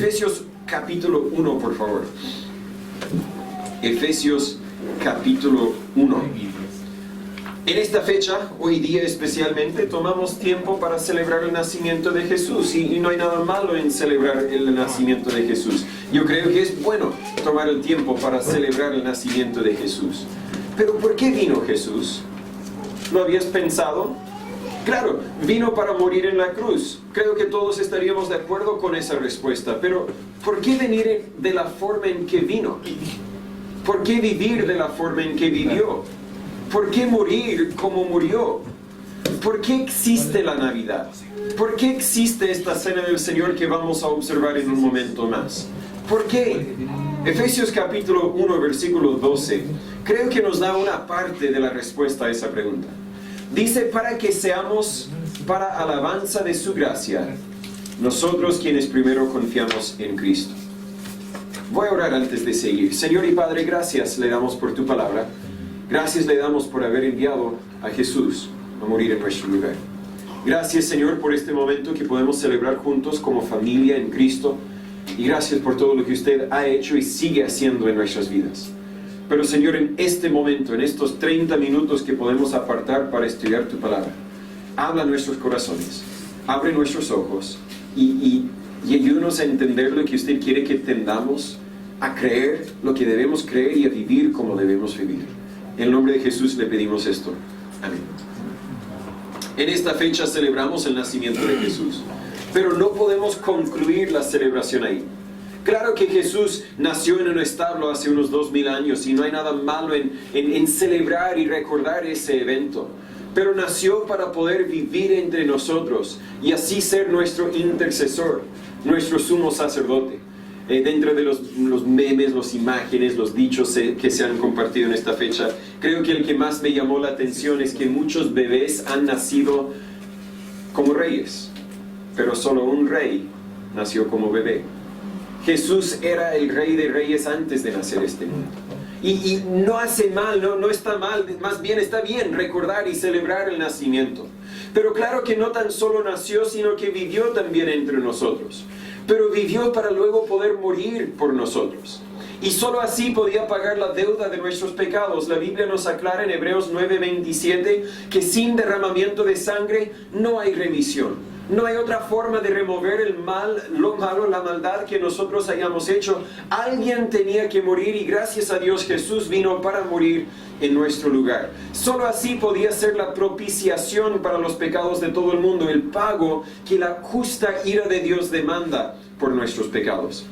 Efesios capítulo 1, por favor. Efesios capítulo 1. En esta fecha, hoy día especialmente, tomamos tiempo para celebrar el nacimiento de Jesús y no hay nada malo en celebrar el nacimiento de Jesús. Yo creo que es bueno tomar el tiempo para celebrar el nacimiento de Jesús. Pero ¿por qué vino Jesús? ¿Lo habías pensado? Claro, vino para morir en la cruz. Creo que todos estaríamos de acuerdo con esa respuesta. Pero ¿por qué venir de la forma en que vino? ¿Por qué vivir de la forma en que vivió? ¿Por qué morir como murió? ¿Por qué existe la Navidad? ¿Por qué existe esta cena del Señor que vamos a observar en un momento más? ¿Por qué? Efesios capítulo 1, versículo 12, creo que nos da una parte de la respuesta a esa pregunta. Dice, para que seamos para alabanza de su gracia, nosotros quienes primero confiamos en Cristo. Voy a orar antes de seguir. Señor y Padre, gracias le damos por tu palabra. Gracias le damos por haber enviado a Jesús a morir en nuestro lugar. Gracias, Señor, por este momento que podemos celebrar juntos como familia en Cristo. Y gracias por todo lo que usted ha hecho y sigue haciendo en nuestras vidas. Pero, Señor, en este momento, en estos 30 minutos que podemos apartar para estudiar tu palabra, habla a nuestros corazones, abre nuestros ojos y ayúdanos a entender lo que usted quiere que entendamos, a creer lo que debemos creer y a vivir como debemos vivir. En el nombre de Jesús le pedimos esto. Amén. En esta fecha celebramos el nacimiento de Jesús, pero no podemos concluir la celebración ahí. Claro que Jesús nació en un establo hace unos 2000 años y no hay nada malo en celebrar y recordar ese evento. Pero nació para poder vivir entre nosotros y así ser nuestro intercesor, nuestro sumo sacerdote. Dentro de los memes, las imágenes, los dichos que se han compartido en esta fecha, creo que el que más me llamó la atención es que muchos bebés han nacido como reyes, pero solo un rey nació como bebé. Jesús era el rey de reyes antes de nacer este mundo. Y no hace mal, no está mal, más bien está bien recordar y celebrar el nacimiento. Pero claro que no tan solo nació, sino que vivió también entre nosotros. Pero vivió para luego poder morir por nosotros. Y solo así podía pagar la deuda de nuestros pecados. La Biblia nos aclara en Hebreos 9:27 que sin derramamiento de sangre no hay remisión. No hay otra forma de remover el mal, lo malo, la maldad que nosotros hayamos hecho. Alguien tenía que morir y gracias a Dios Jesús vino para morir en nuestro lugar. Solo así podía ser la propiciación para los pecados de todo el mundo, el pago que la justa ira de Dios demanda por nuestros pecados.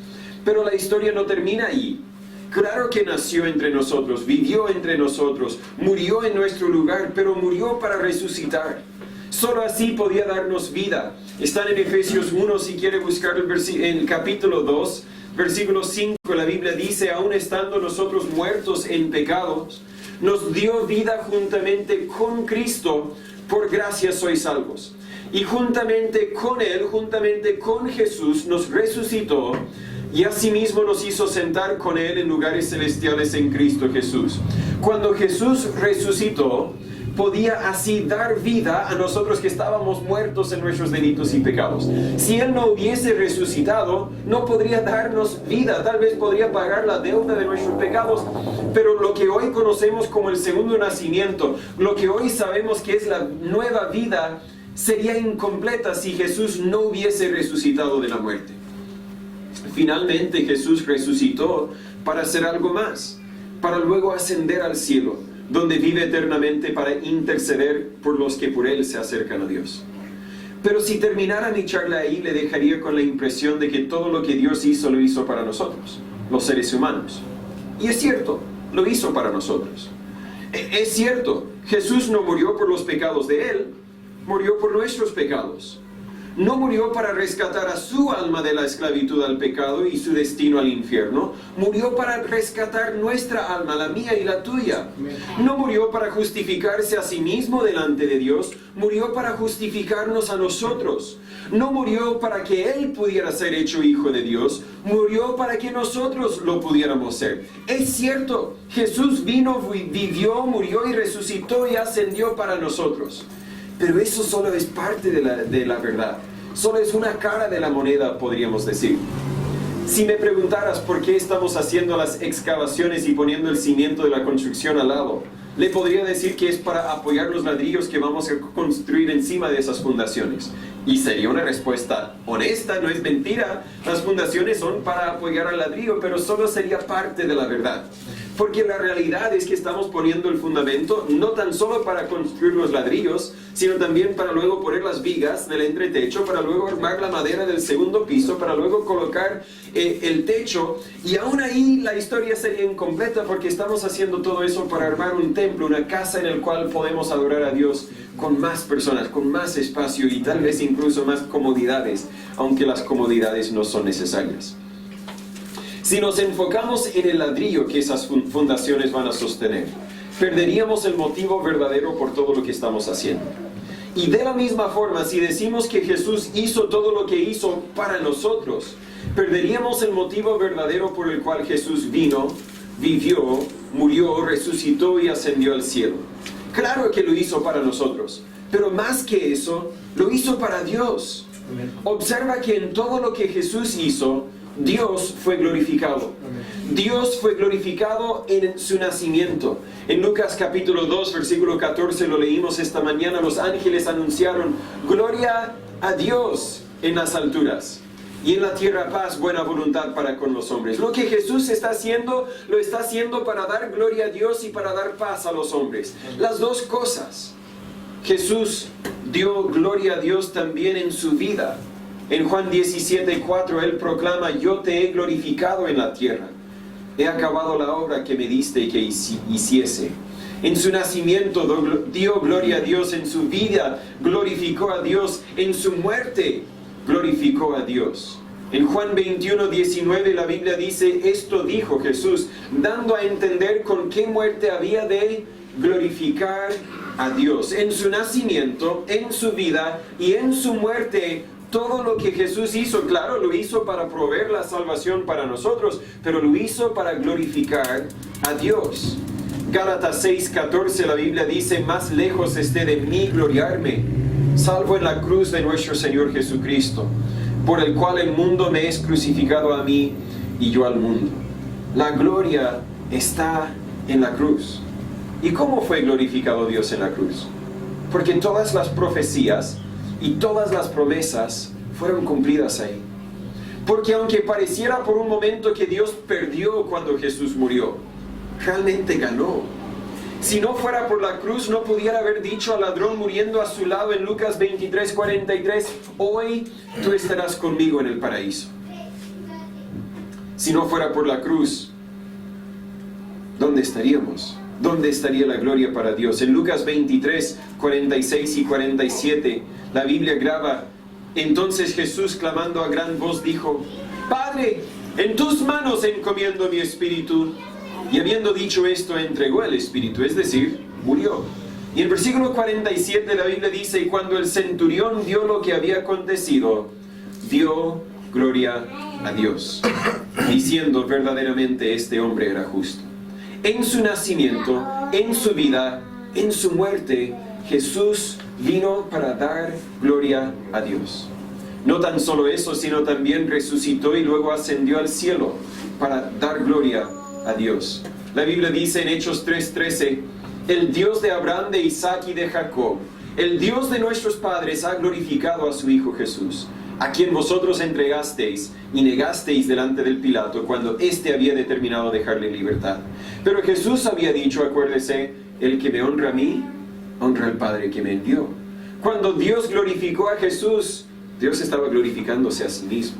Pero la historia no termina ahí. Claro que nació entre nosotros, vivió entre nosotros, murió en nuestro lugar, pero murió para resucitar. Solo así podía darnos vida. Están en Efesios 1, si quiere buscar el capítulo 2, versículo 5, la Biblia dice, aún estando nosotros muertos en pecados, nos dio vida juntamente con Cristo, por gracia sois salvos. Y juntamente con Él, juntamente con Jesús, nos resucitó, y asimismo nos hizo sentar con Él en lugares celestiales en Cristo Jesús. Cuando Jesús resucitó, podía así dar vida a nosotros que estábamos muertos en nuestros delitos y pecados. Si Él no hubiese resucitado, no podría darnos vida, tal vez podría pagar la deuda de nuestros pecados, pero lo que hoy conocemos como el segundo nacimiento, lo que hoy sabemos que es la nueva vida, sería incompleta si Jesús no hubiese resucitado de la muerte. Finalmente Jesús resucitó para hacer algo más, para luego ascender al cielo, donde vive eternamente para interceder por los que por Él se acercan a Dios. Pero si terminara mi charla ahí, le dejaría con la impresión de que todo lo que Dios hizo, lo hizo para nosotros, los seres humanos. Y es cierto, lo hizo para nosotros. Es cierto, Jesús no murió por los pecados de Él, murió por nuestros pecados. No murió para rescatar a su alma de la esclavitud al pecado y su destino al infierno. Murió para rescatar nuestra alma, la mía y la tuya. No murió para justificarse a sí mismo delante de Dios. Murió para justificarnos a nosotros. No murió para que Él pudiera ser hecho hijo de Dios. Murió para que nosotros lo pudiéramos ser. Es cierto, Jesús vino, vivió, murió y resucitó y ascendió para nosotros. Pero eso solo es parte de la verdad. Solo es una cara de la moneda, podríamos decir. Si me preguntaras por qué estamos haciendo las excavaciones y poniendo el cimiento de la construcción al lado, le podría decir que es para apoyar los ladrillos que vamos a construir encima de esas fundaciones. Y sería una respuesta honesta, no es mentira. Las fundaciones son para apoyar al ladrillo, pero solo sería parte de la verdad. Porque la realidad es que estamos poniendo el fundamento no tan solo para construir los ladrillos, sino también para luego poner las vigas del entretecho, para luego armar la madera del segundo piso, para luego colocar el techo. Y aún ahí la historia sería incompleta porque estamos haciendo todo eso para armar un templo, una casa en el cual podemos adorar a Dios con más personas, con más espacio y tal vez incluso más comodidades, aunque las comodidades no son necesarias. Si nos enfocamos en el ladrillo que esas fundaciones van a sostener, perderíamos el motivo verdadero por todo lo que estamos haciendo. Y de la misma forma, si decimos que Jesús hizo todo lo que hizo para nosotros, perderíamos el motivo verdadero por el cual Jesús vino, vivió, murió, resucitó y ascendió al cielo. Claro que lo hizo para nosotros, pero más que eso, lo hizo para Dios. Observa que en todo lo que Jesús hizo, Dios fue glorificado. Dios fue glorificado en su nacimiento. En Lucas capítulo 2, versículo 14, lo leímos esta mañana, los ángeles anunciaron: gloria a Dios en las alturas, y en la tierra paz, buena voluntad para con los hombres. Lo que Jesús está haciendo, lo está haciendo para dar gloria a Dios y para dar paz a los hombres. Las dos cosas. Jesús dio gloria a Dios también en su vida. En Juan 17:4 Él proclama: yo te he glorificado en la tierra. He acabado la obra que me diste que hiciese. En su nacimiento dio gloria a Dios, en su vida glorificó a Dios, en su muerte glorificó a Dios. En Juan 21:19 la Biblia dice: esto dijo Jesús, dando a entender con qué muerte había de glorificar a Dios. En su nacimiento, en su vida y en su muerte, todo lo que Jesús hizo, claro, lo hizo para proveer la salvación para nosotros, pero lo hizo para glorificar a Dios. Gálatas 6:14 la Biblia dice: más lejos esté de mí gloriarme, salvo en la cruz de nuestro Señor Jesucristo, por el cual el mundo me es crucificado a mí y yo al mundo. La gloria está en la cruz. ¿Y cómo fue glorificado Dios en la cruz? Porque todas las profecías y todas las promesas fueron cumplidas ahí. Porque aunque pareciera por un momento que Dios perdió cuando Jesús murió, realmente ganó. Si no fuera por la cruz, no pudiera haber dicho al ladrón muriendo a su lado en Lucas 23:43: hoy tú estarás conmigo en el paraíso. Si no fuera por la cruz, ¿dónde estaríamos? ¿Dónde estaría la gloria para Dios? En Lucas 23:46 y 47, la Biblia graba: entonces Jesús, clamando a gran voz, dijo: Padre, en tus manos encomiendo mi espíritu. Y habiendo dicho esto, entregó el espíritu, es decir, murió. Y en versículo 47 la Biblia dice: y cuando el centurión vio lo que había acontecido, dio gloria a Dios, diciendo: verdaderamente este hombre era justo. En su nacimiento, en su vida, en su muerte, Jesús vino para dar gloria a Dios. No tan solo eso, sino también resucitó y luego ascendió al cielo para dar gloria a Dios. La Biblia dice en Hechos 3:13: el Dios de Abraham, de Isaac y de Jacob, el Dios de nuestros padres, ha glorificado a su Hijo Jesús, a quien vosotros entregasteis y negasteis delante del Pilato, cuando éste había determinado dejarle en libertad. Pero Jesús había dicho, acuérdese: el que me honra a mí, honra al Padre que me envió. Cuando Dios glorificó a Jesús, Dios estaba glorificándose a sí mismo.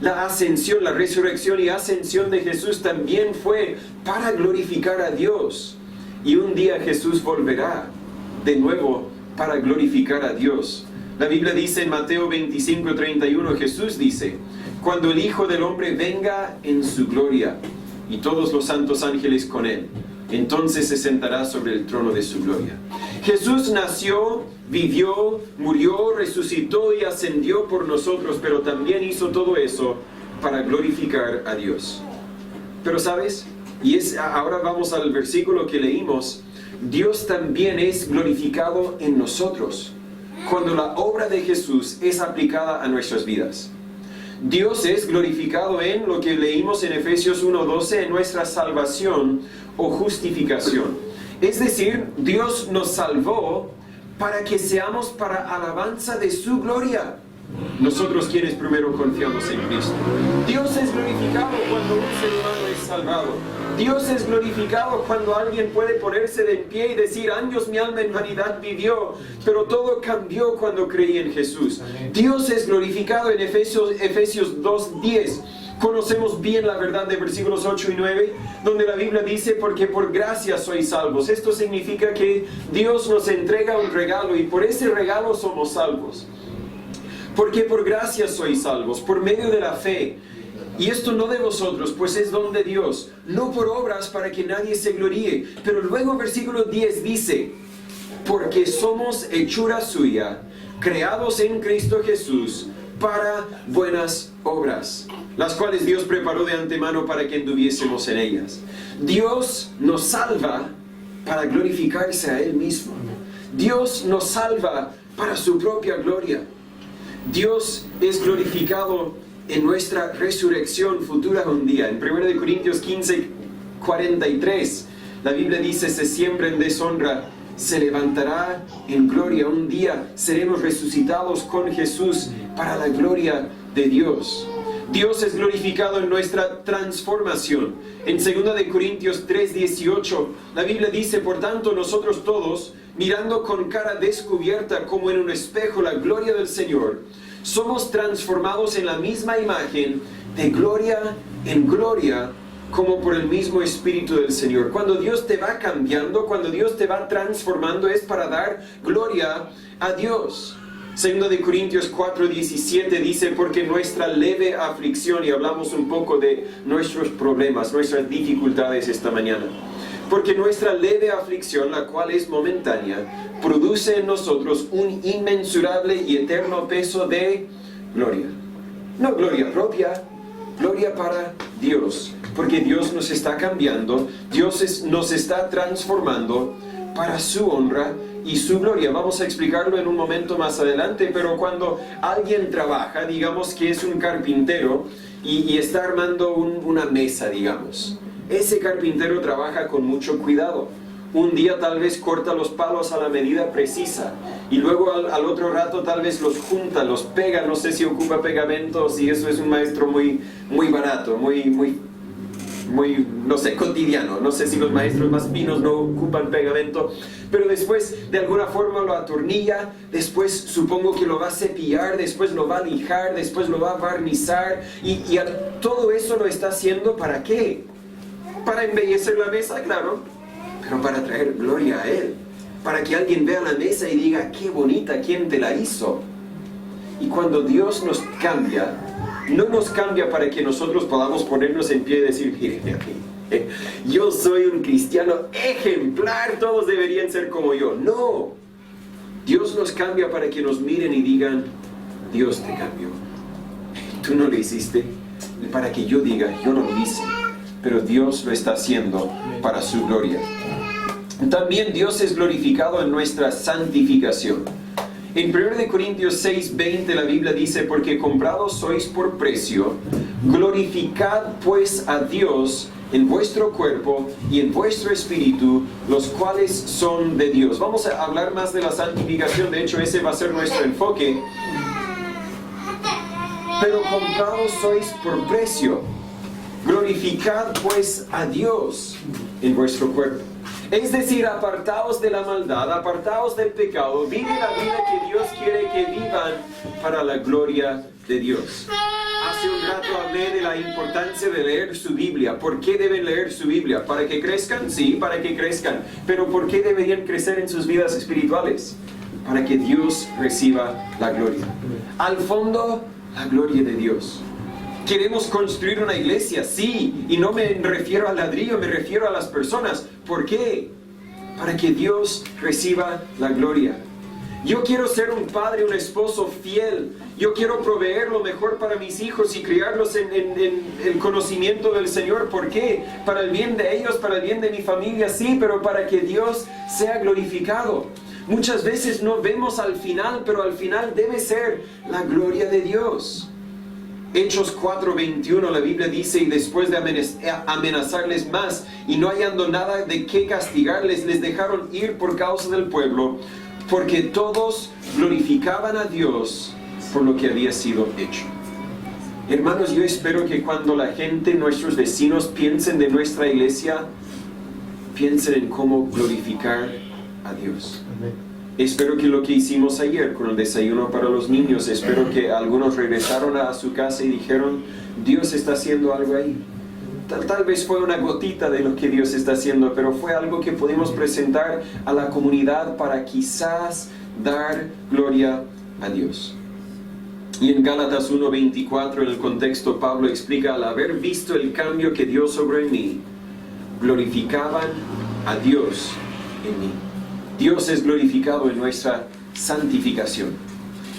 La ascensión, la resurrección y ascensión de Jesús también fue para glorificar a Dios. Y un día Jesús volverá de nuevo para glorificar a Dios. La Biblia dice en Mateo 25:31, Jesús dice: cuando el Hijo del Hombre venga en su gloria y todos los santos ángeles con él, entonces se sentará sobre el trono de su gloria. Jesús nació, vivió, murió, resucitó y ascendió por nosotros, pero también hizo todo eso para glorificar a Dios. Pero ¿sabes? Ahora vamos al versículo que leímos. Dios también es glorificado en nosotros cuando la obra de Jesús es aplicada a nuestras vidas. Dios es glorificado en lo que leímos en Efesios 1:12, en nuestra salvación o justificación. Es decir, Dios nos salvó para que seamos para alabanza de su gloria. Nosotros quienes primero confiamos en Cristo. Dios es glorificado cuando un ser humano es salvado. Dios es glorificado cuando alguien puede ponerse de pie y decir: años mi alma en vanidad vivió, pero todo cambió cuando creí en Jesús. Dios es glorificado en Efesios 2:10. Conocemos bien la verdad de versículos 8 y 9, donde la Biblia dice: porque por gracia sois salvos. Esto significa que Dios nos entrega un regalo y por ese regalo somos salvos. Porque por gracia sois salvos, por medio de la fe. Y esto no de vosotros, pues es don de Dios, no por obras para que nadie se gloríe. Pero luego versículo 10 dice: porque somos hechura suya, creados en Cristo Jesús, para buenas obras, las cuales Dios preparó de antemano para que anduviésemos en ellas. Dios nos salva para glorificarse a Él mismo. Dios nos salva para su propia gloria. Dios es glorificado en nuestra resurrección futura un día. En 1 Corintios 15:43, la Biblia dice: se siembra en deshonra, se levantará en gloria. Un día seremos resucitados con Jesús para la gloria de Dios. Dios es glorificado en nuestra transformación. En 2 Corintios 3:18, la Biblia dice: por tanto nosotros todos, mirando con cara descubierta como en un espejo la gloria del Señor, somos transformados en la misma imagen de gloria en gloria, como por el mismo Espíritu del Señor. Cuando Dios te va cambiando, cuando Dios te va transformando, es para dar gloria a Dios. 2 Corintios 4:17 dice: porque nuestra leve aflicción, y hablamos un poco de nuestros problemas, nuestras dificultades esta mañana, porque nuestra leve aflicción, la cual es momentánea, produce en nosotros un inmensurable y eterno peso de gloria. No gloria propia, gloria para Dios, porque Dios nos está cambiando, Dios nos está transformando para su honra y su gloria. Vamos a explicarlo en un momento más adelante, pero cuando alguien trabaja, digamos que es un carpintero y está armando una mesa, digamos. Ese carpintero trabaja con mucho cuidado. Un día tal vez corta los palos a la medida precisa y luego al otro rato tal vez los junta, los pega. No sé si ocupa pegamento o si eso es un maestro muy barato, muy no sé, cotidiano. No sé si los maestros más finos no ocupan pegamento, pero después de alguna forma lo atornilla, después supongo que lo va a cepillar, después lo va a lijar, después lo va a barnizar y todo eso lo está haciendo ¿para qué? Para embellecer la mesa, claro, pero para traer gloria a Él, para que alguien vea la mesa y diga: qué bonita, ¿quién te la hizo? Y cuando Dios nos cambia, no nos cambia para que nosotros podamos ponernos en pie y decir: mírenme a mí, yo soy un cristiano ejemplar, todos deberían ser como yo. No, Dios nos cambia para que nos miren y digan: Dios te cambió, tú no lo hiciste, para que yo diga: yo no lo hice, pero Dios lo está haciendo para su gloria. También Dios es glorificado en nuestra santificación. En 1 Corintios 6:20 la Biblia dice: porque comprados sois por precio, glorificad pues a Dios en vuestro cuerpo y en vuestro espíritu, los cuales son de Dios. Vamos a hablar más de la santificación, de hecho ese va a ser nuestro enfoque. Pero comprados sois por precio, glorificad pues a Dios en vuestro cuerpo. Es decir, apartaos de la maldad, apartaos del pecado, vive la vida que Dios quiere que vivan para la gloria de Dios. Hace un rato hablé de la importancia de leer su Biblia. ¿Por qué deben leer su Biblia? ¿Para que crezcan? Sí, para que crezcan. Pero ¿por qué deberían crecer en sus vidas espirituales? Para que Dios reciba la gloria. Al fondo, la gloria de Dios. ¿Queremos construir una iglesia? Sí, y no me refiero al ladrillo, me refiero a las personas. ¿Por qué? Para que Dios reciba la gloria. Yo quiero ser un padre, un esposo fiel. Yo quiero proveer lo mejor para mis hijos y criarlos en el conocimiento del Señor. ¿Por qué? Para el bien de ellos, para el bien de mi familia, sí, pero para que Dios sea glorificado. Muchas veces no vemos al final, pero al final debe ser la gloria de Dios. Hechos 4:21, la Biblia dice, y después de amenazarles más, y no hallando nada de qué castigarles, les dejaron ir por causa del pueblo, porque todos glorificaban a Dios por lo que había sido hecho. Hermanos, yo espero que cuando la gente, nuestros vecinos, piensen de nuestra iglesia, piensen en cómo glorificar a Dios. Amén. Espero que lo que hicimos ayer con el desayuno para los niños, espero que algunos regresaron a su casa y dijeron, Dios está haciendo algo ahí. Tal vez fue una gotita de lo que Dios está haciendo, pero fue algo que pudimos presentar a la comunidad para quizás dar gloria a Dios. Y en Gálatas 1:24, en el contexto, Pablo explica, al haber visto el cambio que Dios obró en mí, glorificaban a Dios en mí. Dios es glorificado en nuestra santificación.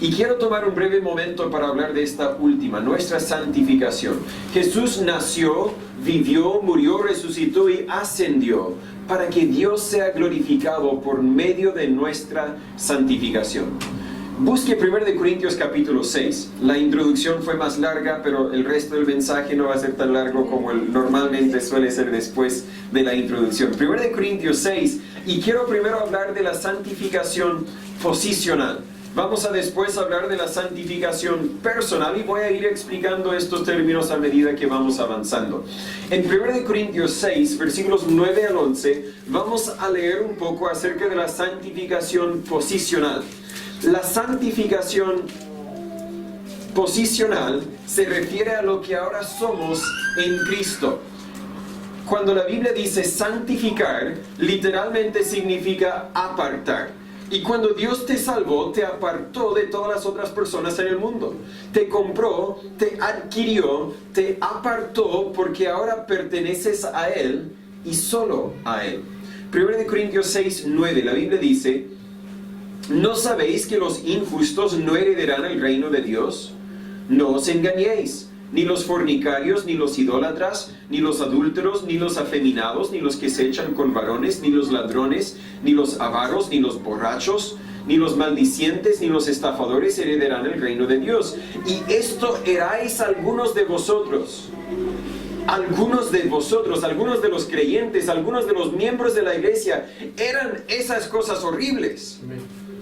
Y quiero tomar un breve momento para hablar de esta última, nuestra santificación. Jesús nació, vivió, murió, resucitó y ascendió para que Dios sea glorificado por medio de nuestra santificación. Busque 1 Corintios capítulo 6. La introducción fue más larga, pero el resto del mensaje no va a ser tan largo como normalmente suele ser después de la introducción. 1 Corintios 6, y quiero primero hablar de la santificación posicional. Vamos a después hablar de la santificación personal y voy a ir explicando estos términos a medida que vamos avanzando. En 1 Corintios 6, versículos 9 al 11, vamos a leer un poco acerca de la santificación posicional. La santificación posicional se refiere a lo que ahora somos en Cristo. Cuando la Biblia dice santificar, literalmente significa apartar. Y cuando Dios te salvó, te apartó de todas las otras personas en el mundo. Te compró, te adquirió, te apartó porque ahora perteneces a Él y solo a Él. 1 Corintios 6, 9, la Biblia dice, ¿no sabéis que los injustos no heredarán el reino de Dios? No os engañéis, ni los fornicarios, ni los idólatras, ni los adúlteros, ni los afeminados, ni los que se echan con varones, ni los ladrones, ni los avaros, ni los borrachos, ni los maldicientes, ni los estafadores heredarán el reino de Dios. Y esto erais algunos de vosotros. Algunos de vosotros, algunos de los creyentes, algunos de los miembros de la iglesia, eran esas cosas horribles.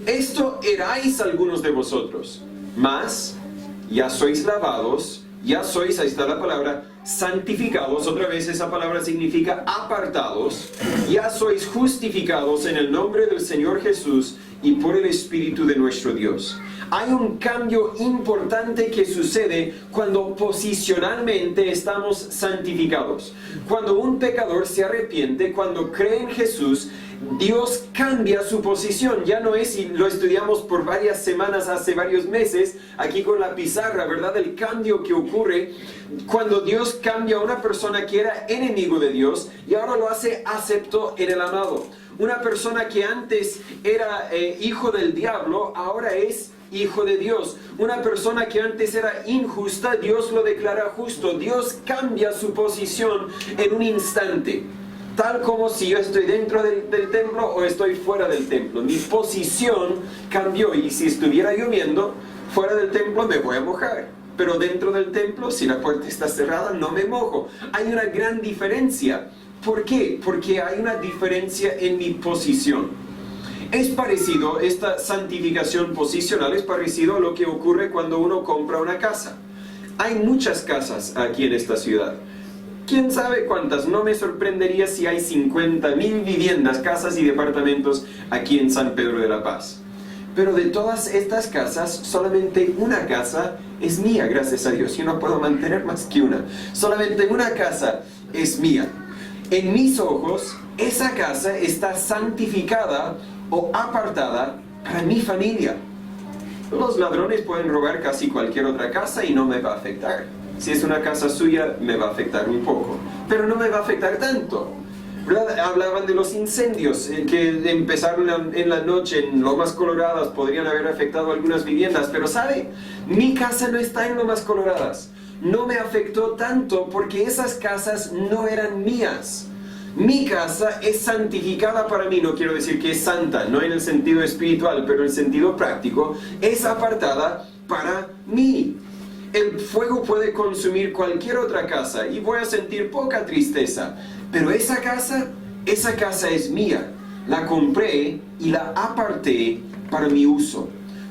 Esto erais algunos de vosotros, mas ya sois lavados, ya sois, ahí está la palabra, santificados, otra vez esa palabra significa apartados, ya sois justificados en el nombre del Señor Jesús y por el Espíritu de nuestro Dios. Hay un cambio importante que sucede cuando posicionalmente estamos santificados. Cuando un pecador se arrepiente, cuando cree en Jesús, Dios cambia su posición. Ya no es, y lo estudiamos por varias semanas, hace varios meses, aquí con la pizarra, ¿verdad? El cambio que ocurre cuando Dios cambia a una persona que era enemigo de Dios y ahora lo hace acepto en el amado. Una persona que antes era hijo del diablo, ahora es hijo de Dios. Una persona que antes era injusta, Dios lo declara justo. Dios cambia su posición en un instante. Tal como si yo estoy dentro del templo o estoy fuera del templo. Mi posición cambió y si estuviera lloviendo, fuera del templo me voy a mojar. Pero dentro del templo, si la puerta está cerrada, no me mojo. Hay una gran diferencia. ¿Por qué? Porque hay una diferencia en mi posición. Es parecido, esta santificación posicional es parecido a lo que ocurre cuando uno compra una casa. Hay muchas casas aquí en esta ciudad. ¿Quién sabe cuántas? No me sorprendería si hay 50,000 viviendas, casas y departamentos aquí en San Pedro de la Paz. Pero de todas estas casas, solamente una casa es mía, gracias a Dios. Yo no puedo mantener más que una. Solamente una casa es mía. En mis ojos, esa casa está santificada o apartada para mi familia. Los ladrones pueden robar casi cualquier otra casa y no me va a afectar. Si es una casa suya, me va a afectar un poco, pero no me va a afectar tanto. ¿Verdad? Hablaban de los incendios que empezaron en la noche en Lomas Coloradas, podrían haber afectado algunas viviendas, pero ¿sabe? Mi casa no está en Lomas Coloradas. No me afectó tanto porque esas casas no eran mías. Mi casa es santificada para mí, no quiero decir que es santa, no en el sentido espiritual, pero en el sentido práctico, es apartada para mí. El fuego puede consumir cualquier otra casa y voy a sentir poca tristeza, pero esa casa es mía. La compré y la aparté para mi uso.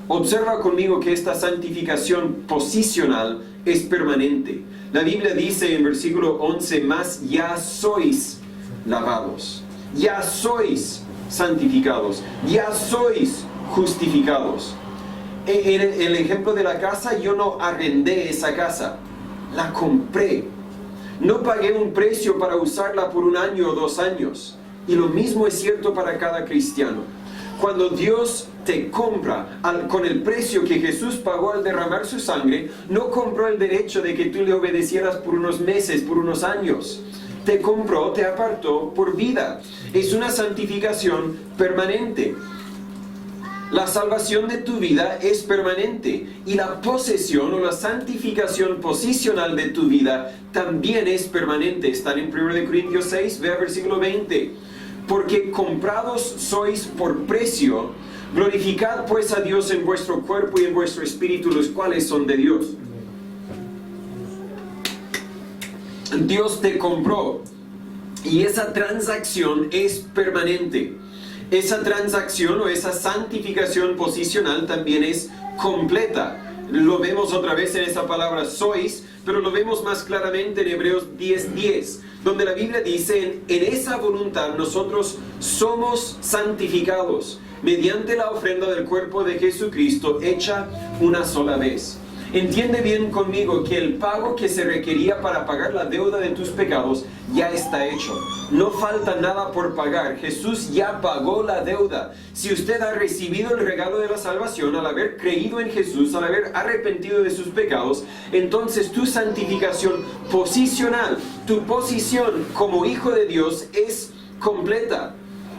Observa conmigo que esta santificación posicional es permanente. La Biblia dice en versículo 11, más ya sois lavados, ya sois santificados, ya sois justificados. En el ejemplo de la casa, yo no arrendé esa casa, la compré. No pagué un precio para usarla por 1 año o 2 años. Y lo mismo es cierto para cada cristiano. Cuando Dios te compra con el precio que Jesús pagó al derramar su sangre, no compró el derecho de que tú le obedecieras por unos meses, por unos años. Te compró, te apartó por vida. Es una santificación permanente. La salvación de tu vida es permanente y la posesión o la santificación posicional de tu vida también es permanente. Están en 1 Corintios 6, vea versículo 20. Porque comprados sois por precio, glorificad pues a Dios en vuestro cuerpo y en vuestro espíritu, los cuales son de Dios. Dios te compró y esa transacción es permanente. Esa transacción o esa santificación posicional también es completa. Lo vemos otra vez en esa palabra sois, pero lo vemos más claramente en Hebreos 10:10, donde la Biblia dice, en esa voluntad nosotros somos santificados mediante la ofrenda del cuerpo de Jesucristo hecha una sola vez. Entiende bien conmigo que el pago que se requería para pagar la deuda de tus pecados ya está hecho. No falta nada por pagar. Jesús ya pagó la deuda. Si usted ha recibido el regalo de la salvación al haber creído en Jesús, al haber arrepentido de sus pecados, entonces tu santificación posicional, tu posición como hijo de Dios es completa.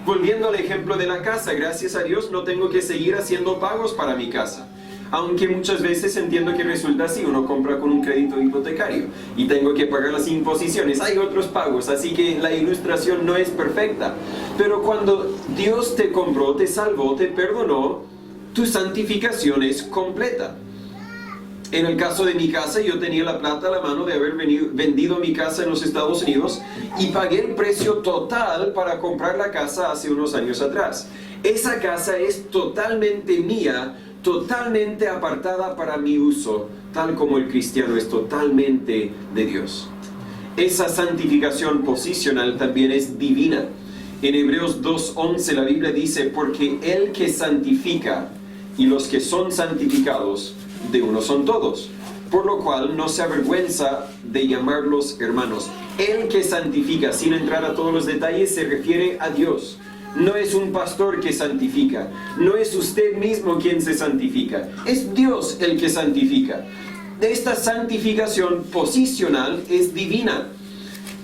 Volviendo al ejemplo de la casa, gracias a Dios no tengo que seguir haciendo pagos para mi casa. Aunque muchas veces entiendo que resulta así, uno compra con un crédito hipotecario y tengo que pagar las imposiciones, hay otros pagos, así que la ilustración no es perfecta. Pero cuando Dios te compró, te salvó, te perdonó, tu santificación es completa. En el caso de mi casa, yo tenía la plata a la mano de haber vendido mi casa en los Estados Unidos y pagué el precio total para comprar la casa hace unos años atrás. Esa casa es totalmente mía, totalmente apartada para mi uso, tal como el cristiano es totalmente de Dios. Esa santificación posicional también es divina. En Hebreos 2:11 la Biblia dice, porque el que santifica y los que son santificados, de uno son todos, por lo cual no se avergüenza de llamarlos hermanos. El que santifica, sin entrar a todos los detalles, se refiere a Dios. No es un pastor que santifica, no es usted mismo quien se santifica, es Dios el que santifica. Esta santificación posicional es divina.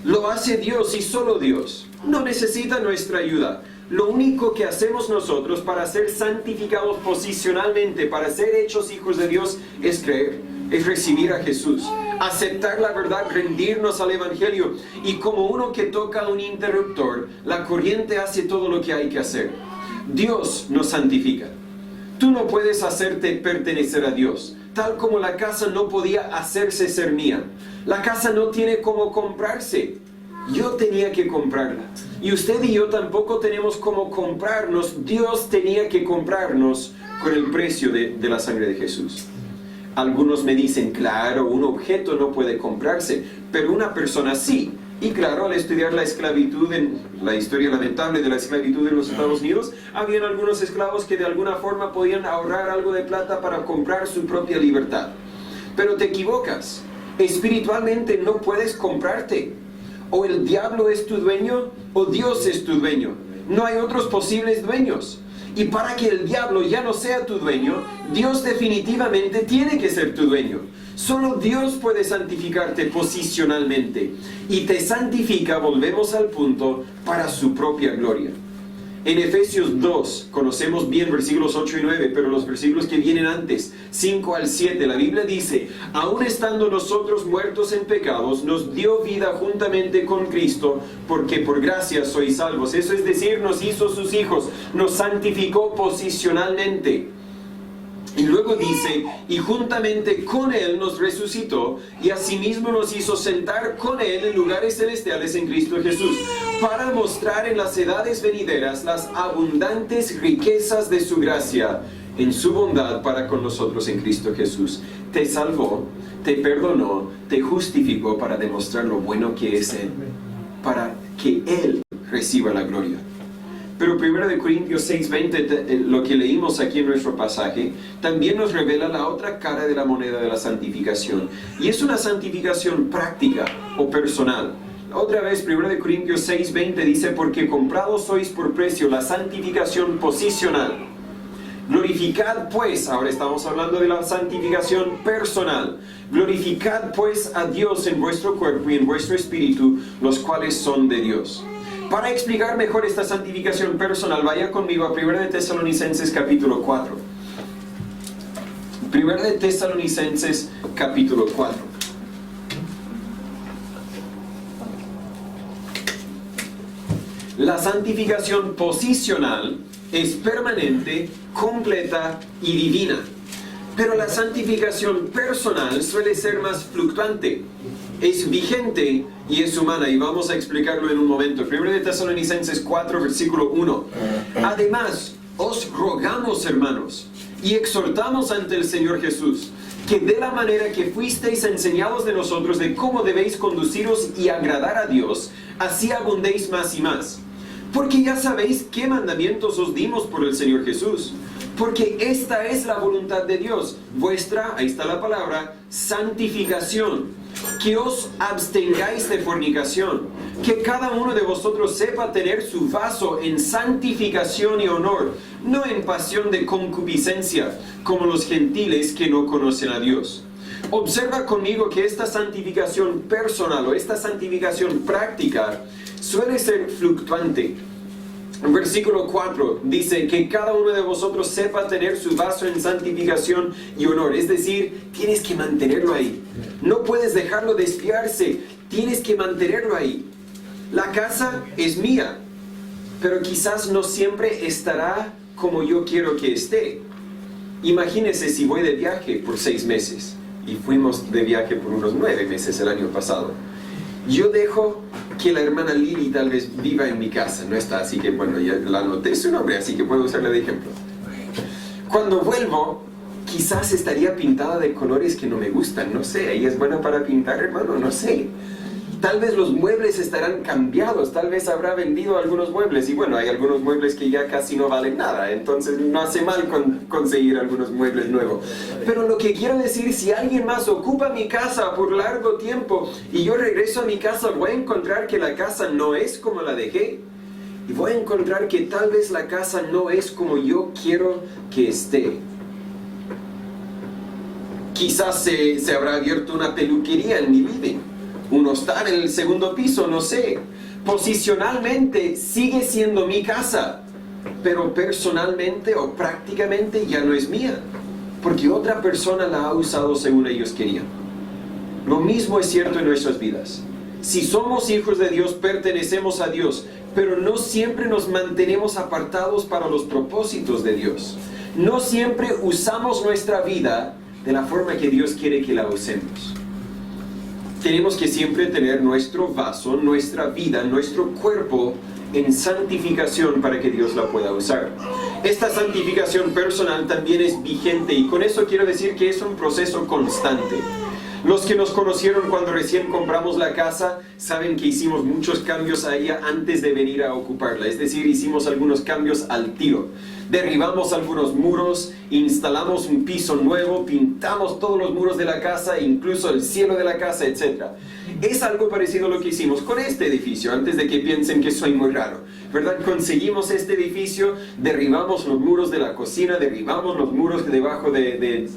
Lo hace Dios y solo Dios. No necesita nuestra ayuda. Lo único que hacemos nosotros para ser santificados posicionalmente, para ser hechos hijos de Dios, es creer, es recibir a Jesús, aceptar la verdad, rendirnos al Evangelio. Y como uno que toca un interruptor, la corriente hace todo lo que hay que hacer. Dios nos santifica. Tú no puedes hacerte pertenecer a Dios, tal como la casa no podía hacerse ser mía. La casa no tiene cómo comprarse. Yo tenía que comprarla. Y usted y yo tampoco tenemos cómo comprarnos. Dios tenía que comprarnos con el precio de la sangre de Jesús. Algunos me dicen, claro, un objeto no puede comprarse, pero una persona sí. Y claro, al estudiar la esclavitud, en la historia lamentable de la esclavitud en los Estados Unidos, habían algunos esclavos que de alguna forma podían ahorrar algo de plata para comprar su propia libertad. Pero te equivocas. Espiritualmente no puedes comprarte. O el diablo es tu dueño, o Dios es tu dueño. No hay otros posibles dueños. Y para que el diablo ya no sea tu dueño, Dios definitivamente tiene que ser tu dueño. Solo Dios puede santificarte posicionalmente. Y te santifica, volvemos al punto, para su propia gloria. En Efesios 2, conocemos bien versículos 8 y 9, pero los versículos que vienen antes, 5 al 7, la Biblia dice, aun estando nosotros muertos en pecados, nos dio vida juntamente con Cristo, porque por gracia sois salvos. Eso es decir, nos hizo sus hijos, nos santificó posicionalmente. Y luego dice, y juntamente con Él nos resucitó, y asimismo nos hizo sentar con Él en lugares celestiales en Cristo Jesús, para mostrar en las edades venideras las abundantes riquezas de su gracia, en su bondad para con nosotros en Cristo Jesús. Te salvó, te perdonó, te justificó para demostrar lo bueno que es Él, para que Él reciba la gloria. Pero 1 Corintios 6:20, lo que leímos aquí en nuestro pasaje, también nos revela la otra cara de la moneda de la santificación. Y es una santificación práctica o personal. Otra vez, 1 Corintios 6:20 dice, porque comprados sois por precio, la santificación posicional. Glorificad pues, ahora estamos hablando de la santificación personal, glorificad pues a Dios en vuestro cuerpo y en vuestro espíritu, los cuales son de Dios. Para explicar mejor esta santificación personal, vaya conmigo a 1 de Tesalonicenses capítulo 4. 1 de Tesalonicenses capítulo 4. La santificación posicional es permanente, completa y divina. Pero la santificación personal suele ser más fluctuante. Es vigente y es humana, y vamos a explicarlo en un momento. 1 de Tesalonicenses 4, versículo 1. Además, os rogamos, hermanos, y exhortamos ante el Señor Jesús, que de la manera que fuisteis enseñados de nosotros de cómo debéis conduciros y agradar a Dios, así abundéis más y más. Porque ya sabéis qué mandamientos os dimos por el Señor Jesús. Porque esta es la voluntad de Dios, vuestra, ahí está la palabra, santificación. Que os abstengáis de fornicación, que cada uno de vosotros sepa tener su vaso en santificación y honor, no en pasión de concupiscencia, como los gentiles que no conocen a Dios. Observa conmigo que esta santificación personal o esta santificación práctica suele ser fluctuante. En versículo 4 dice que cada uno de vosotros sepa tener su vaso en santificación y honor. Es decir, tienes que mantenerlo ahí. No puedes dejarlo desviarse. Tienes que mantenerlo ahí. La casa es mía, pero quizás no siempre estará como yo quiero que esté. Imagínese si voy de viaje por 6 meses. Y fuimos de viaje por unos 9 meses el año pasado. Yo dejo que la hermana Lili tal vez viva en mi casa, no está, así que bueno, ya la anoté su nombre, así que puedo usarla de ejemplo. Cuando vuelvo, quizás estaría pintada de colores que no me gustan, no sé, ella es buena para pintar, hermano, no sé. Tal vez los muebles estarán cambiados, tal vez habrá vendido algunos muebles, y bueno, hay algunos muebles que ya casi no valen nada, entonces no hace mal conseguir algunos muebles nuevos. Pero lo que quiero decir, si alguien más ocupa mi casa por largo tiempo, y yo regreso a mi casa, voy a encontrar que la casa no es como la dejé, y voy a encontrar que tal vez la casa no es como yo quiero que esté. Quizás se habrá abierto una peluquería en mi living, un hostal en el segundo piso, no sé. Posicionalmente sigue siendo mi casa, pero personalmente o prácticamente ya no es mía, porque otra persona la ha usado según ellos querían. Lo mismo es cierto en nuestras vidas. Si somos hijos de Dios, pertenecemos a Dios, pero no siempre nos mantenemos apartados para los propósitos de Dios. No siempre usamos nuestra vida de la forma que Dios quiere que la usemos. Tenemos que siempre tener nuestro vaso, nuestra vida, nuestro cuerpo en santificación para que Dios la pueda usar. Esta santificación personal también es vigente, y con eso quiero decir que es un proceso constante. Los que nos conocieron cuando recién compramos la casa saben que hicimos muchos cambios a ella antes de venir a ocuparla. Es decir, hicimos algunos cambios al tiro. Derribamos algunos muros, instalamos un piso nuevo, pintamos todos los muros de la casa, incluso el cielo de la casa, etc. Es algo parecido a lo que hicimos con este edificio, antes de que piensen que soy muy raro, ¿verdad? Conseguimos este edificio, derribamos los muros de la cocina, derribamos los muros debajo de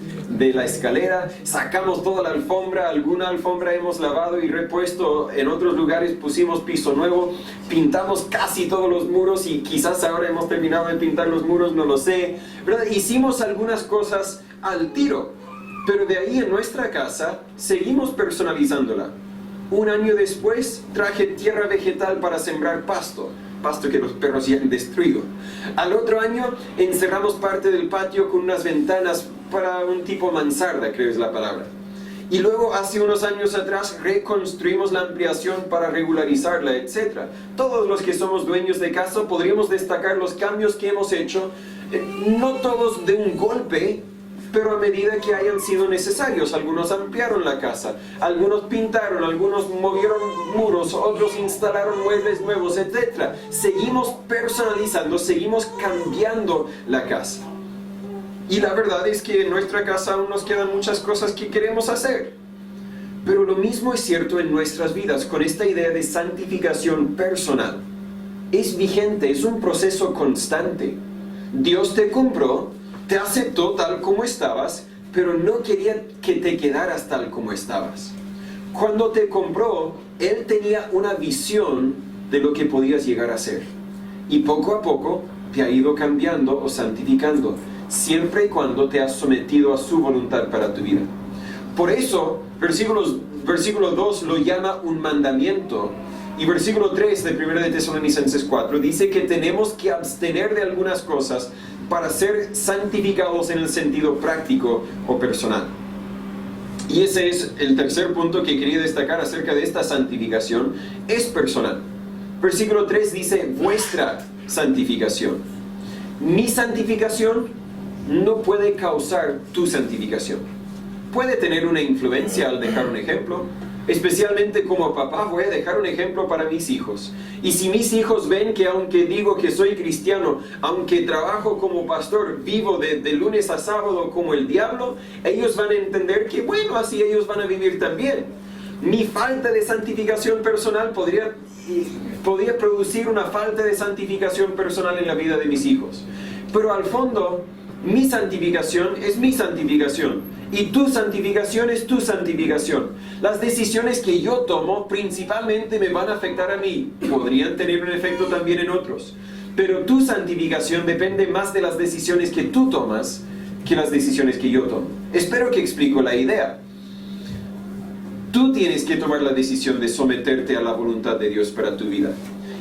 la escalera, sacamos toda la alfombra, alguna alfombra hemos lavado y repuesto, en otros lugares pusimos piso nuevo, pintamos casi todos los muros y quizás ahora hemos terminado de pintar los muros, no lo sé, ¿verdad? Hicimos algunas cosas al tiro, pero de ahí en nuestra casa seguimos personalizándola. Un año después traje tierra vegetal para sembrar pasto que los perros ya han destruido. Al otro año encerramos parte del patio con unas ventanas para un tipo mansarda, creo es la palabra. Y luego hace unos años atrás reconstruimos la ampliación para regularizarla, etc. Todos los que somos dueños de casa podríamos destacar los cambios que hemos hecho, no todos de un golpe, pero a medida que hayan sido necesarios. Algunos ampliaron la casa, algunos pintaron, algunos movieron muros, otros instalaron muebles nuevos, etc. Seguimos personalizando, seguimos cambiando la casa. Y la verdad es que en nuestra casa aún nos quedan muchas cosas que queremos hacer. Pero lo mismo es cierto en nuestras vidas, con esta idea de santificación personal. Es vigente, es un proceso constante. Dios te compró, te aceptó tal como estabas, pero no quería que te quedaras tal como estabas. Cuando te compró, Él tenía una visión de lo que podías llegar a ser. Y poco a poco te ha ido cambiando o santificando, siempre y cuando te has sometido a su voluntad para tu vida. Por eso, versículo 2 lo llama un mandamiento. Y versículo 3 de 1 de Tesalonicenses 4 dice que tenemos que abstener de algunas cosas para ser santificados en el sentido práctico o personal. Y ese es el tercer punto que quería destacar acerca de esta santificación, es personal. Versículo 3 dice, vuestra santificación. Mi santificación no puede causar tu santificación. Puede tener una influencia al dejar un ejemplo. Especialmente como papá voy a dejar un ejemplo para mis hijos. Y si mis hijos ven que aunque digo que soy cristiano, aunque trabajo como pastor, vivo de lunes a sábado como el diablo, ellos van a entender que bueno, así ellos van a vivir también. Mi falta de santificación personal podría producir una falta de santificación personal en la vida de mis hijos. Pero al fondo, mi santificación es mi santificación. Y tu santificación es tu santificación. Las decisiones que yo tomo principalmente me van a afectar a mí. Podrían tener un efecto también en otros. Pero tu santificación depende más de las decisiones que tú tomas que las decisiones que yo tomo. Espero que explico la idea. Tú tienes que tomar la decisión de someterte a la voluntad de Dios para tu vida.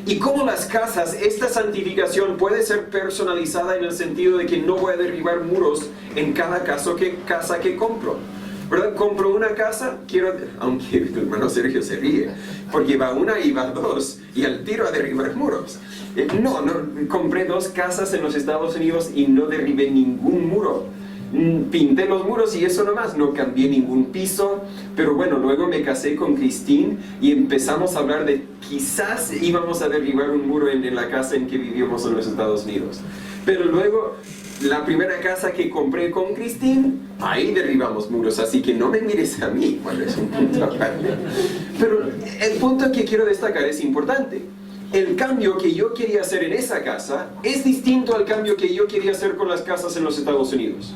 Y como las casas, esta santificación puede ser personalizada en el sentido de que no voy a derribar muros en cada casa que compro. ¿Verdad? Compro una casa, aunque el hermano Sergio se ríe, porque va una y va dos, y al tiro a derribar muros. No, compré 2 casas en los Estados Unidos y no derribé ningún muro. Pinté los muros y eso nomás, no cambié ningún piso, pero bueno, luego me casé con Christine y empezamos a hablar de quizás íbamos a derribar un muro en la casa en que vivíamos en los Estados Unidos. Pero luego, la primera casa que compré con Christine, ahí derribamos muros, así que no me mires a mí, bueno, es un punto aparte. Pero el punto que quiero destacar es importante. El cambio que yo quería hacer en esa casa es distinto al cambio que yo quería hacer con las casas en los Estados Unidos.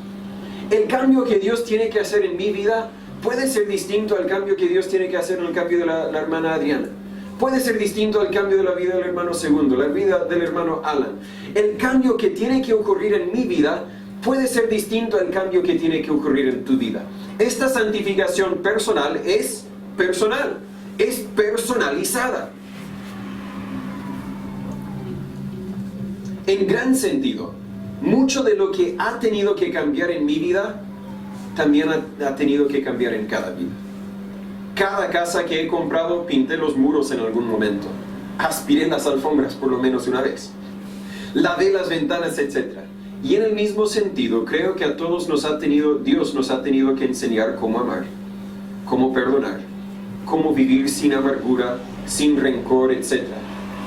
El cambio que Dios tiene que hacer en mi vida puede ser distinto al cambio que Dios tiene que hacer en el cambio de la hermana Adriana. Puede ser distinto al cambio de la vida del hermano Segundo, la vida del hermano Alan. El cambio que tiene que ocurrir en mi vida puede ser distinto al cambio que tiene que ocurrir en tu vida. Esta santificación personal es personal, es personalizada. En gran sentido, mucho de lo que ha tenido que cambiar en mi vida, también ha tenido que cambiar en cada vida. Cada casa que he comprado, pinté los muros en algún momento. Aspiré las alfombras por lo menos una vez. Lavé las ventanas, etc. Y en el mismo sentido, creo que a todos Dios nos ha tenido que enseñar cómo amar, cómo perdonar, cómo vivir sin amargura, sin rencor, etc.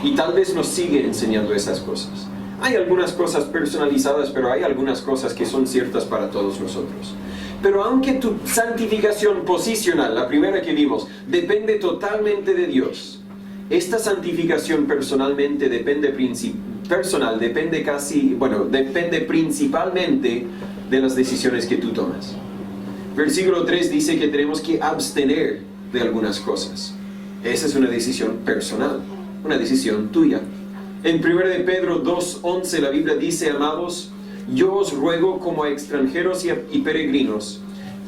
Y tal vez nos sigue enseñando esas cosas. Hay algunas cosas personalizadas, pero hay algunas cosas que son ciertas para todos nosotros. Pero aunque tu santificación posicional, la primera que vimos, depende totalmente de Dios, esta santificación depende principalmente de las decisiones que tú tomas. Versículo 3 dice que tenemos que abstener de algunas cosas. Esa es una decisión personal, una decisión tuya. En 1 de Pedro 2:11 la Biblia dice, amados, yo os ruego como a extranjeros y peregrinos,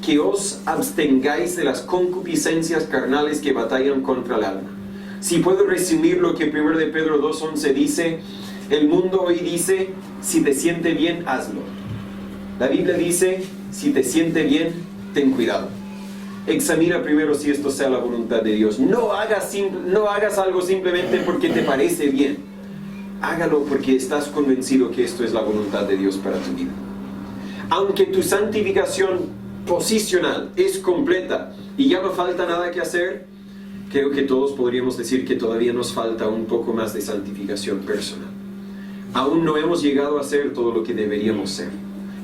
que os abstengáis de las concupiscencias carnales que batallan contra el alma. Si puedo resumir lo que 1 de Pedro 2:11 dice, el mundo hoy dice, si te siente bien, hazlo. La Biblia dice, Si te siente bien, ten cuidado. Examina primero si esto sea la voluntad de Dios. No hagas algo simplemente porque te parece bien. Hágalo porque estás convencido que esto es la voluntad de Dios para tu vida. Aunque tu santificación posicional es completa y ya no falta nada que hacer, creo que todos podríamos decir que todavía nos falta un poco más de santificación personal. Aún no hemos llegado a ser todo lo que deberíamos ser.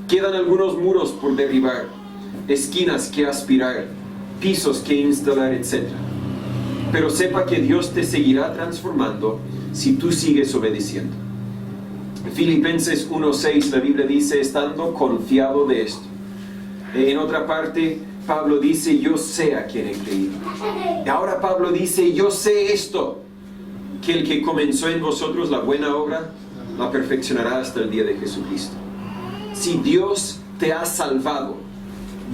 Quedan algunos muros por derribar, esquinas que aspirar, pisos que instalar, etc. Pero sepa que Dios te seguirá transformando si tú sigues obedeciendo. Filipenses 1:6, la Biblia dice, estando confiado de esto. En otra parte, Pablo dice, yo sé a quien he creído. Y ahora Pablo dice, yo sé esto, que el que comenzó en vosotros la buena obra, la perfeccionará hasta el día de Jesucristo. Si Dios te ha salvado,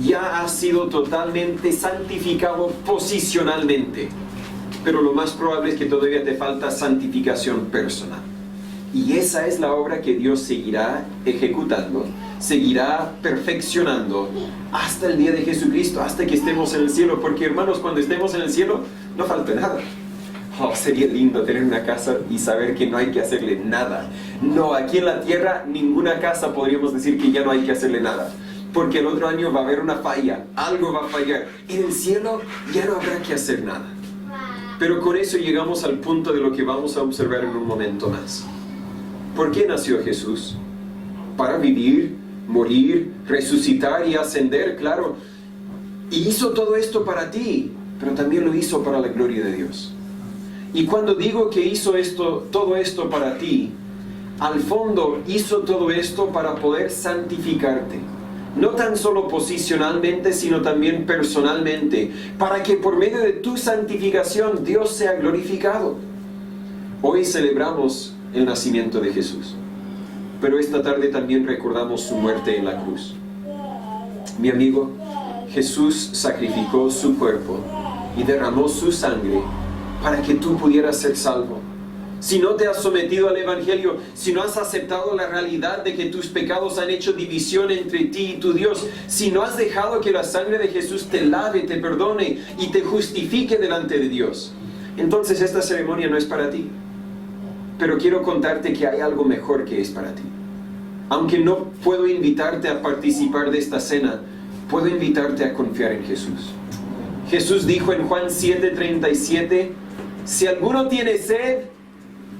ya has sido totalmente santificado posicionalmente, pero lo más probable es que todavía te falta santificación personal. Y esa es la obra que Dios seguirá ejecutando, seguirá perfeccionando hasta el día de Jesucristo, hasta que estemos en el cielo. Porque hermanos, cuando estemos en el cielo, no falta nada. Oh, sería lindo tener una casa y saber que no hay que hacerle nada. No, aquí en la tierra, ninguna casa podríamos decir que ya no hay que hacerle nada. Porque el otro año va a haber una falla, algo va a fallar. En el cielo ya no habrá que hacer nada. Pero con eso llegamos al punto de lo que vamos a observar en un momento más. ¿Por qué nació Jesús? Para vivir, morir, resucitar y ascender, claro. Y hizo todo esto para ti, pero también lo hizo para la gloria de Dios. Y cuando digo que hizo todo esto para ti, al fondo hizo todo esto para poder santificarte. No tan solo posicionalmente, sino también personalmente, para que por medio de tu santificación Dios sea glorificado. Hoy celebramos el nacimiento de Jesús, pero esta tarde también recordamos su muerte en la cruz. Mi amigo, Jesús sacrificó su cuerpo y derramó su sangre para que tú pudieras ser salvo. Si no te has sometido al Evangelio, si no has aceptado la realidad de que tus pecados han hecho división entre ti y tu Dios, si no has dejado que la sangre de Jesús te lave, te perdone y te justifique delante de Dios, entonces esta ceremonia no es para ti. Pero quiero contarte que hay algo mejor que es para ti. Aunque no puedo invitarte a participar de esta cena, puedo invitarte a confiar en Jesús. Jesús dijo en Juan 7:37, si alguno tiene sed,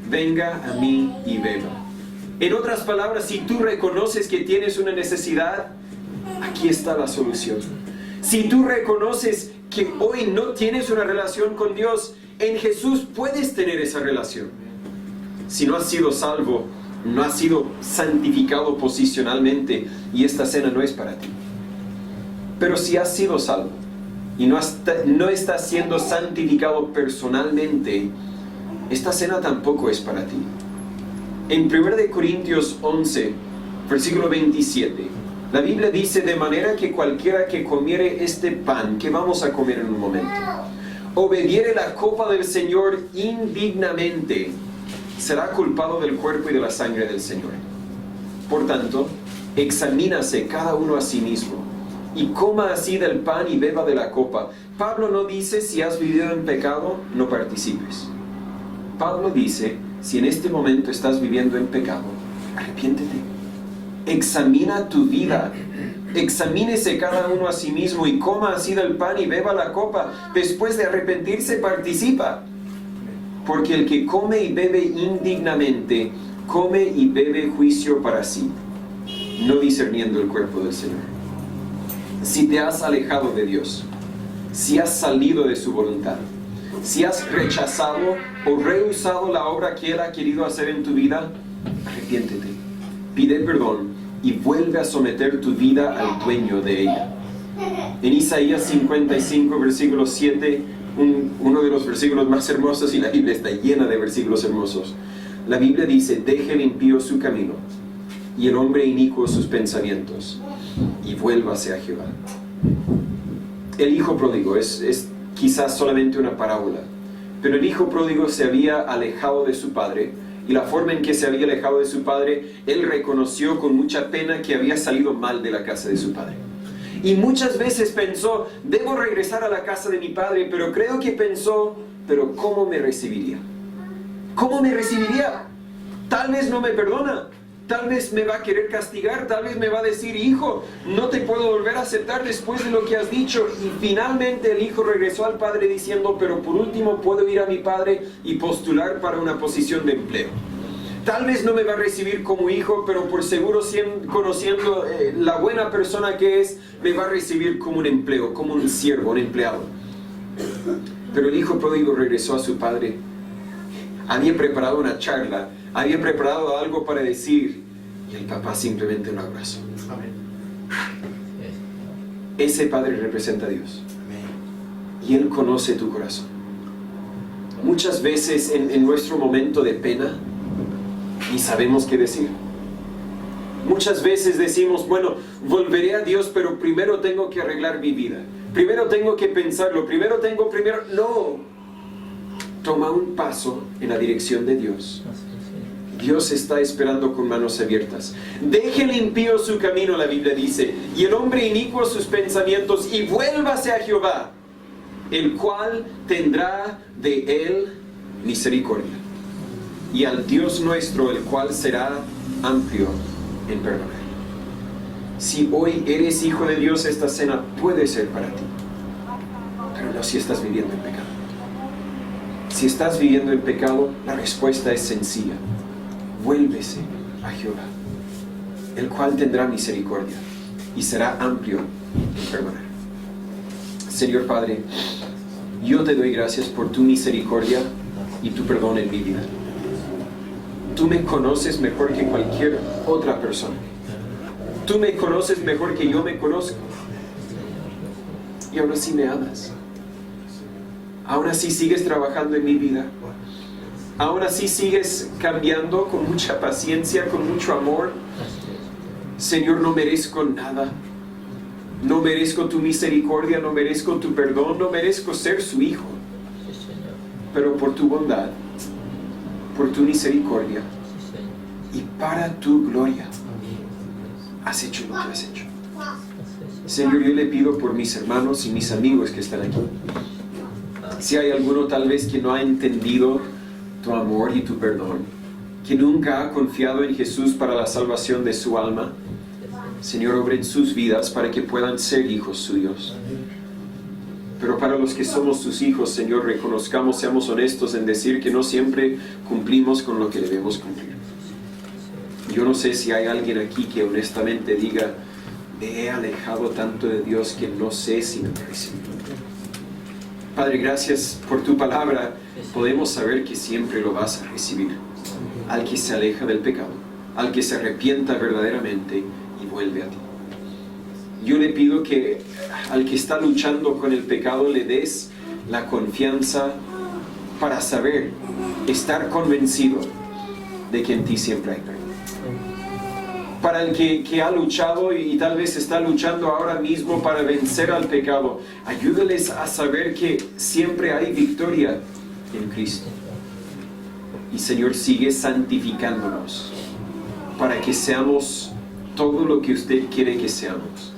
venga a mí y beba. En otras palabras, si tú reconoces que tienes una necesidad, aquí está la solución. Si tú reconoces que hoy no tienes una relación con Dios, en Jesús puedes tener esa relación. Si no has sido salvo, no has sido santificado posicionalmente, y esta cena no es para ti. Pero si has sido salvo y no estás siendo santificado personalmente, esta cena tampoco es para ti. En 1 Corintios 11, versículo 27, la Biblia dice, de manera que cualquiera que comiere este pan, que vamos a comer en un momento, o bebiere la copa del Señor indignamente, será culpado del cuerpo y de la sangre del Señor. Por tanto, examínase cada uno a sí mismo, y coma así del pan y beba de la copa. Pablo no dice, si has vivido en pecado, no participes. Pablo dice, si en este momento estás viviendo en pecado, arrepiéntete. Examina tu vida. Examínese cada uno a sí mismo y coma así del pan y beba la copa. Después de arrepentirse, participa. Porque el que come y bebe indignamente, come y bebe juicio para sí, no discerniendo el cuerpo del Señor. Si te has alejado de Dios, si has salido de su voluntad, si has rechazado o rehusado la obra que Él ha querido hacer en tu vida, arrepiéntete, pide perdón y vuelve a someter tu vida al dueño de ella. En Isaías 55, versículo 7, uno de los versículos más hermosos, y la Biblia está llena de versículos hermosos. La Biblia dice, deje el impío su camino y el hombre inicuo sus pensamientos, y vuélvase a Jehová. El hijo pródigo es quizás solamente una parábola, pero el hijo pródigo se había alejado de su padre, y la forma en que se había alejado de su padre, él reconoció con mucha pena que había salido mal de la casa de su padre. Y muchas veces pensó, debo regresar a la casa de mi padre, pero creo que pensó, pero ¿cómo me recibiría? ¿Cómo me recibiría? Tal vez no me perdona, tal vez me va a querer castigar, tal vez me va a decir, hijo, no te puedo volver a aceptar después de lo que has dicho. Y finalmente el hijo regresó al padre diciendo, pero por último puedo ir a mi padre y postular para una posición de empleo. Tal vez no me va a recibir como hijo, pero por seguro, conociendo la buena persona que es, me va a recibir como un empleo, como un siervo, un empleado. Pero el hijo pródigo regresó a su padre. Había preparado una charla, había preparado algo para decir, y el papá simplemente lo abrazó. Ese padre representa a Dios. Y Él conoce tu corazón. Muchas veces en nuestro momento de pena, ni sabemos qué decir. Muchas veces decimos, bueno, volveré a Dios, pero primero tengo que arreglar mi vida. Primero tengo que pensarlo, no. Toma un paso en la dirección de Dios. Dios está esperando con manos abiertas. Deje el impío su camino, la Biblia dice, y el hombre inicuo sus pensamientos, y vuélvase a Jehová, el cual tendrá de él misericordia. Y al Dios nuestro, el cual será amplio en perdonar. Si hoy eres hijo de Dios, esta cena puede ser para ti. Pero no si estás viviendo en pecado. Si estás viviendo en pecado, la respuesta es sencilla. Vuélvese a Jehová, el cual tendrá misericordia y será amplio en perdonar. Señor Padre, yo te doy gracias por tu misericordia y tu perdón en mi vida. Tú me conoces mejor que cualquier otra persona. Tú me conoces mejor que yo me conozco. Y aún así me amas. Aún así sigues trabajando en mi vida. Aún así sigues cambiando con mucha paciencia, con mucho amor. Señor, no merezco nada. No merezco tu misericordia, no merezco tu perdón, no merezco ser su hijo. Pero por tu bondad, por tu misericordia y para tu gloria, has hecho lo que has hecho. Señor, yo le pido por mis hermanos y mis amigos que están aquí. Si hay alguno tal vez que no ha entendido tu amor y tu perdón, que nunca ha confiado en Jesús para la salvación de su alma, Señor, obra en sus vidas para que puedan ser hijos suyos. Pero para los que somos sus hijos, Señor, reconozcamos, seamos honestos en decir que no siempre cumplimos con lo que debemos cumplir. Yo no sé si hay alguien aquí que honestamente diga, me he alejado tanto de Dios que no sé si me recibo. Padre, gracias por tu palabra. Podemos saber que siempre lo vas a recibir. Al que se aleja del pecado, al que se arrepienta verdaderamente y vuelve a ti. Yo le pido que al que está luchando con el pecado le des la confianza para saber, estar convencido de que en ti siempre hay perdón. Para el que ha luchado y tal vez está luchando ahora mismo para vencer al pecado, ayúdales a saber que siempre hay victoria en Cristo. Y Señor, sigue santificándonos para que seamos todo lo que usted quiere que seamos.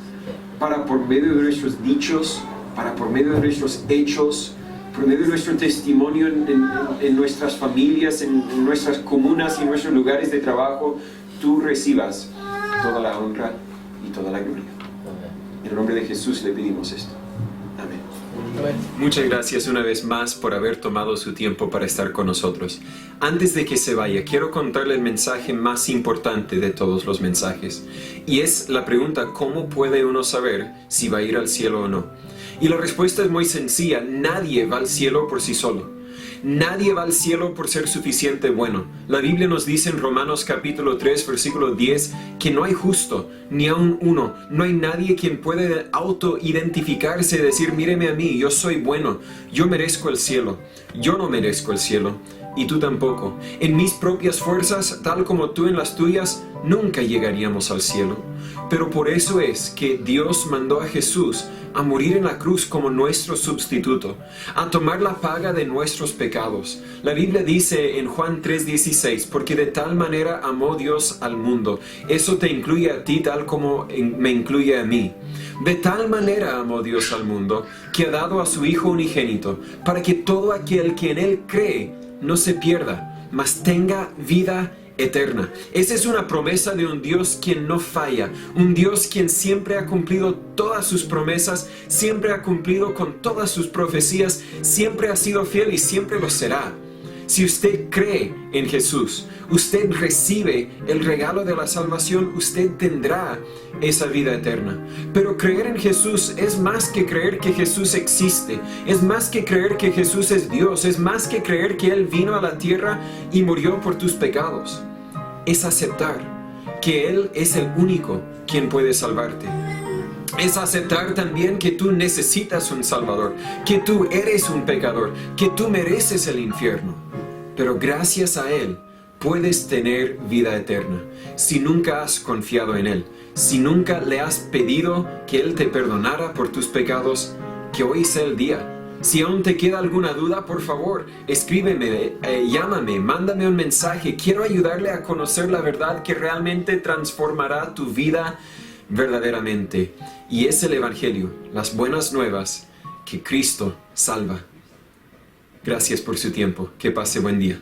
Para por medio de nuestros dichos, para por medio de nuestros hechos, por medio de nuestro testimonio en nuestras familias, en nuestras comunas y en nuestros lugares de trabajo, tú recibas toda la honra y toda la gloria. En el nombre de Jesús le pedimos esto. Amén. Muchas gracias una vez más por haber tomado su tiempo para estar con nosotros. Antes de que se vaya, quiero contarle el mensaje más importante de todos los mensajes. Y es la pregunta, ¿cómo puede uno saber si va a ir al cielo o no? Y la respuesta es muy sencilla, nadie va al cielo por sí solo. Nadie va al cielo por ser suficiente bueno. La Biblia nos dice en Romanos capítulo 3, versículo 10, que no hay justo, ni aun uno. No hay nadie quien puede autoidentificarse y decir, míreme a mí, yo soy bueno, yo merezco el cielo. Yo no merezco el cielo, y tú tampoco. En mis propias fuerzas, tal como tú en las tuyas, nunca llegaríamos al cielo. Pero por eso es que Dios mandó a Jesús a morir en la cruz como nuestro sustituto, a tomar la paga de nuestros pecados. La Biblia dice en Juan 3:16, porque de tal manera amó Dios al mundo. Eso te incluye a ti tal como me incluye a mí. De tal manera amó Dios al mundo, que ha dado a su Hijo unigénito, para que todo aquel que en Él cree no se pierda, mas tenga vida eterna. Esa es una promesa de un Dios quien no falla, un Dios quien siempre ha cumplido todas sus promesas, siempre ha cumplido con todas sus profecías, siempre ha sido fiel y siempre lo será. Si usted cree en Jesús, usted recibe el regalo de la salvación, usted tendrá esa vida eterna. Pero creer en Jesús es más que creer que Jesús existe, es más que creer que Jesús es Dios, es más que creer que Él vino a la tierra y murió por tus pecados. Es aceptar que Él es el único quien puede salvarte. Es aceptar también que tú necesitas un Salvador, que tú eres un pecador, que tú mereces el infierno. Pero gracias a Él puedes tener vida eterna. Si nunca has confiado en Él, si nunca le has pedido que Él te perdonara por tus pecados, que hoy sea el día. Si aún te queda alguna duda, por favor, escríbeme, llámame, mándame un mensaje. Quiero ayudarle a conocer la verdad que realmente transformará tu vida verdaderamente. Y es el Evangelio, las buenas nuevas, que Cristo salva. Gracias por su tiempo. Que pase buen día.